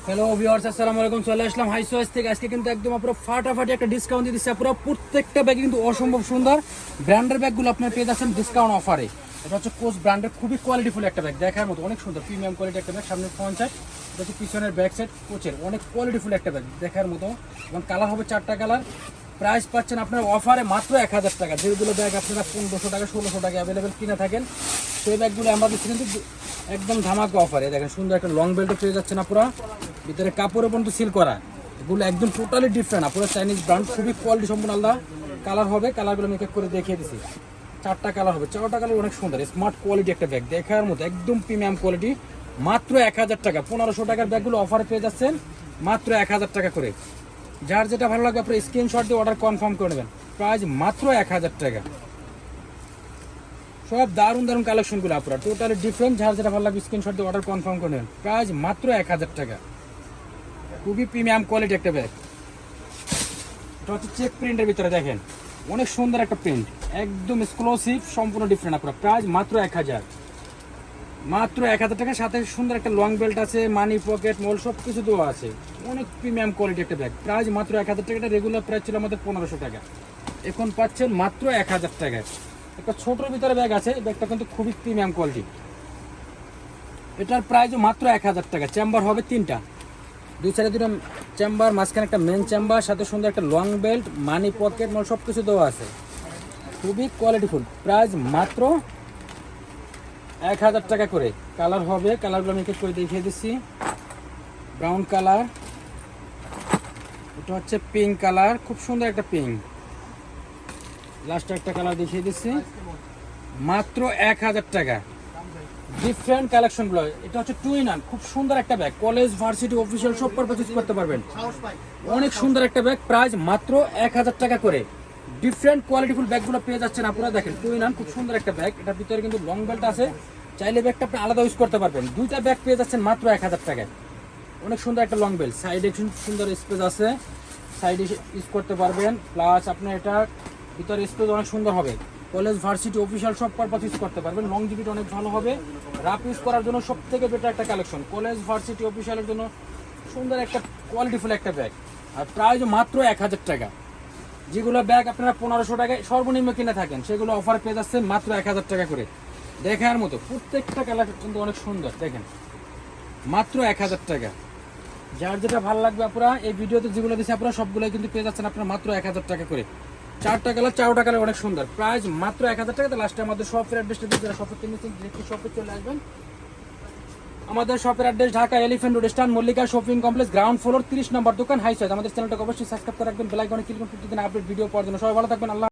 Hello viewers, আসসালামু আলাইকুম। চলে আসলাম হাই চয়েস থেকে। আজকে কিন্তু একদম পুরো ফাটাফাটি একটা ডিসকাউন্ট দিয়ে দিচ্ছে। পুরো প্রত্যেকটা ব্যাগ কিন্তু অসম্ভব সুন্দর ব্র্যান্ডের ব্যাগগুলো আপনার পেয়ে যাচ্ছেন ডিসকাউন্ট অফারে। এটা হচ্ছে কোচ ব্র্যান্ডের খুবই কোয়ালিটিফুল একটা ব্যাগ, দেখার মতো অনেক সুন্দর প্রিমিয়াম কোয়ালিটি একটা ব্যাগ। সামনের ফ্রন্ট সাইড, এটা হচ্ছে পিছনের ব্যাক সাইড কোচের, অনেক কোয়ালিটিফুল একটা ব্যাগ দেখার মতো। এবং কালার হবে 4টা কালার। প্রাইস পাচ্ছেন আপনার অফারে মাত্র 1000 টাকা। যেগুলো ব্যাগ আপনারা 1500 টাকা 1600 টাকা অ্যাভেলেবেল কিনে থাকেন, সেই ব্যাগগুলো আমরা দিচ্ছি কিন্তু একদম ধামাকা অফারে। দেখেন সুন্দর একটা লং বেল্টও পেয়ে যাচ্ছে না, পুরো ভিতরে কাপড়ের পর্যন্ত সিল করা। এগুলো একদম টোটালি ডিফারেন্ট, পুরো চাইনিজ ব্র্যান্ড, খুবই কোয়ালিটি সম্পূর্ণ আলাদা। কালার হবে, কালারগুলো আমি এক করে দেখিয়ে দিচ্ছি। 4টা কালার হবে, 4টা কালার অনেক সুন্দর স্মার্ট কোয়ালিটি একটা ব্যাগ দেখার মতো, একদম প্রিমিয়াম কোয়ালিটি। মাত্র 1000 টাকা। 1500 টাকার ব্যাগগুলো অফারে পেয়ে যাচ্ছেন মাত্র 1000 টাকা করে। যার যেটা ভালো লাগবে আপনি স্ক্রিনশট দিয়ে অর্ডার কনফার্ম করে নেবেন। প্রাইস মাত্র 1000 টাকা। সব দারুণ দারুণ কালেকশনগুলো আপনারা টোটালি ডিফারেন্ট। যার যেটা ভালো লাগবে স্ক্রিনশট দিয়ে অর্ডার কনফার্ম করে নেবেন। প্রাইস মাত্র 1000 টাকা। খুবই প্রিমিয়াম কোয়ালিটি একটা ব্যাগ। এটা হচ্ছে চেক প্রিন্টের ভিতরে, দেখেন অনেক সুন্দর একটা প্রিন্ট, একদম এক্সক্লুসিভ, সম্পূর্ণ ডিফারেন্ট আপনার। প্রাইস মাত্র 1000, মাত্র 1000 টাকা। সাথে সুন্দর একটা লং বেল্ট আছে, মানি পকেট মোল সব কিছু দেওয়া আছে। অনেক প্রিমিয়াম কোয়ালিটি একটা ব্যাগ। প্রাইস মাত্র 1000 টাকা। এটা রেগুলার প্রাইস ছিল আমাদের 1500 টাকা, এখন পাচ্ছেন মাত্র 1000 টাকায়। একটা ছোটোর ভিতরে ব্যাগ আছে, এই ব্যাগটা কিন্তু খুবই প্রিমিয়াম কোয়ালিটি। এটার প্রাইসও মাত্র 1000 টাকা। চেম্বার হবে 3টা, দুই সাইডে 2টা চেম্বার, মাঝখানে একটা মেন চেম্বার, সাথে সুন্দর একটা লং বেল্ট, মানি পকেট মোল সব কিছু দেওয়া আছে। খুবই কোয়ালিটিফুল। প্রাইস মাত্র 1000 টাকা করে। কালার হবে, কালারগুলো আমি করে দেখিয়ে দিচ্ছি। ব্রাউন কালার, এটা হচ্ছে পিঙ্ক কালার, খুব সুন্দর একটা পিঙ্ক। লাস্টে একটা কালার দেখিয়ে দিচ্ছি, মাত্র 1000 টাকা। ডিফারেন্ট কালেকশনগুলো। এটা হচ্ছে 2 in 1, খুব সুন্দর একটা ব্যাগ। কলেজ, ভার্সিটি, অফিসিয়াল সব পারপাস ইউজ করতে পারবেন। অনেক সুন্দর একটা ব্যাগ। প্রাইস মাত্র 1000 টাকা করে। ডিফারেন্ট কোয়ালিটিফুল ব্যাগগুলো পেয়ে যাচ্ছেন আপনারা। দেখেন 2 in 1, খুব সুন্দর একটা ব্যাগ। এটার ভিতরে কিন্তু লং বেল্ট আছে, চাইলে ব্যাগটা আপনি আলাদা ইউজ করতে পারবেন। 2টা ব্যাগ পেয়ে যাচ্ছেন মাত্র 1000 টাকায়। অনেক সুন্দর একটা লং বেল্ট, সাইডে সুন্দর স্পেস আছে, সাইডে ইউজ করতে পারবেন। প্লাস আপনার এটা ভিতরে স্পেস অনেক সুন্দর হবে। কলেজ, ভার্সিটি, অফিসিয়াল সব পারপাস ইউজ করতে পারবেন। লংজিভিটি অনেক ভালো হবে। রাফ ইউজ করার জন্য সব থেকে বেটার একটা কালেকশন। কলেজ, ভার্সিটি, অফিসিয়ালের জন্য সুন্দর একটা কোয়ালিটিফুল একটা ব্যাগ। আর প্রাইস মাত্র 1000 টাকা। যেগুলো ব্যাগ আপনারা 1500 টাকায় সর্বনিম্ন কিনে থাকেন, সেগুলো অফার পেয়ে যাচ্ছেন মাত্র 1000 টাকা করে। দেখার মতো প্রত্যেকটা কালার কিন্তু অনেক সুন্দর, দেখেন মাত্র 1000 টাকা। যার যেটা ভালো লাগবে আপনারা এই ভিডিওতে যেগুলো দিচ্ছে আপনারা সবগুলোই কিন্তু পেয়ে যাচ্ছেন আপনারা মাত্র 1000 টাকা করে। 4টা কালার, 4টা কালার অনেক সুন্দর। প্রাইস মাত্র 1000 টাকা। লাস্টে আমাদের শপের অ্যাড্রেসটা দিয়ে, যারা শপের কিনেছেন ডিরেক্টলি শপে চলে আসবেন। আমাদের শপের অ্যাড্রেস ঢাকা এলিফ্যান্ট রোড, স্টান Mallika shopping complex, ground floor, 30 number দোকান, হাই সাইজ। আমাদের চ্যানেলটা অবশ্যই সাবস্ক্রাইব করে রাখবেন, বেল আইকনে ক্লিক করুন প্রতিদিন আপডেট ভিডিও পাওয়ার জন্য। সবাই ভালো থাকবেন, আল্লাহ।